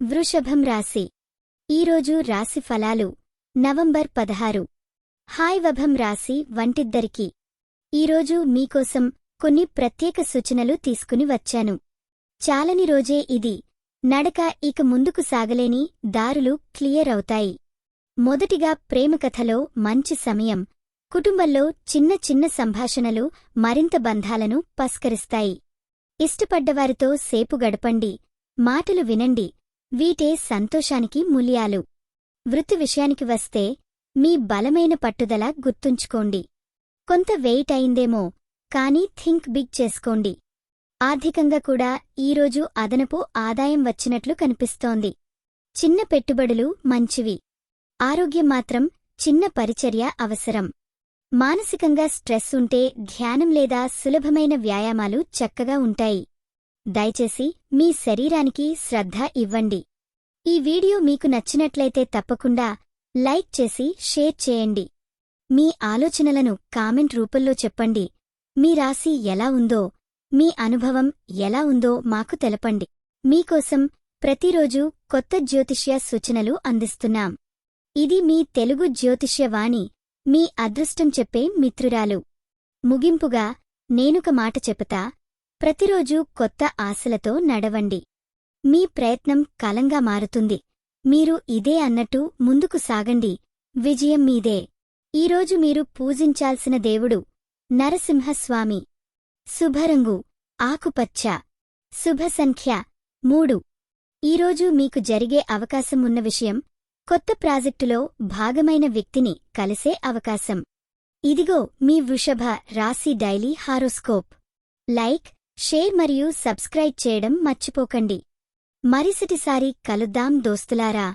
వృషభం రాశి ఈరోజు రాశి ఫలాలు నవంబర్ 16. హాయ్ వభం రాశి వంటిద్దరికి ఈరోజు మీకోసం కొన్ని ప్రత్యేక సూచనలు తీసుకుని వచ్చాను. చాలని రోజే ఇది. నడక ఇక ముందుకు సాగలేని దారులు క్లియర్ అవుతాయి. మొదటిగా ప్రేమకథలో మంచి సమయం. కుటుంబంలో చిన్న చిన్న సంభాషణలు మరింత బంధాలను పస్కరిస్తాయి. ఇష్టపడ్డవారితో సేపు గడపండి. మాటలు వినండి. వీటే సంతోషానికి మూల్యాలు. వృత్తి విషయానికి వస్తే మీ బలమైన పట్టుదల గుర్తుంచుకోండి. కొంత వెయిట్ అయిందేమో, కానీ థింక్ బిగ్ చేసుకోండి. ఆర్థికంగా కూడా ఈరోజు అదనపు ఆదాయం వచ్చినట్లు కనిపిస్తోంది. చిన్న పెట్టుబడులు మంచివి. ఆరోగ్యం మాత్రం చిన్న పరిచర్య అవసరం. మానసికంగా స్ట్రెస్ ఉంటే ధ్యానం లేదా సులభమైన వ్యాయామాలు చక్కగా ఉంటాయి. దయచేసి మీ శరీరానికి శ్రద్ధ ఇవ్వండి. ఈ వీడియో మీకు నచ్చినట్లయితే తప్పకుండా లైక్ చేసి షేర్ చేయండి. మీ ఆలోచనలను కామెంట్ రూపంలో చెప్పండి. మీ రాశి ఎలా ఉందో, మీ అనుభవం ఎలా ఉందో మాకు తెలపండి. మీకోసం ప్రతిరోజు కొత్త జ్యోతిష్య సూచనలు అందిస్తున్నాం. ఇది మీ తెలుగు జ్యోతిష్యవాణి, మీ అదృష్టం చెప్పే మిత్రురాలు. ముగింపుగా నేనొక మాట చెబుతా. ప్రతిరోజూ కొత్త ఆశలతో నడవండి. మీ ప్రయత్నం కలంగా మారుతుంది. మీరు ఇదే అన్నట్టు ముందుకు సాగండి. విజయం మీదే. ఈరోజు మీరు పూజించాల్సిన దేవుడు నరసింహస్వామి. శుభరంగు ఆకుపచ్చ. శుభ సంఖ్య 3. ఈరోజు మీకు జరిగే అవకాశం ఉన్న విషయం కొత్త ప్రాజెక్టులో భాగమైన వ్యక్తిని కలిసే అవకాశం. ఇదిగో మీ వృషభ రాశి డైలీ హారోస్కోప్. లైక్, షేర్ మరియు సబ్స్క్రైబ్ చేయడం మర్చిపోకండి. మరిసటిసారి కలుద్దాం దోస్తులారా.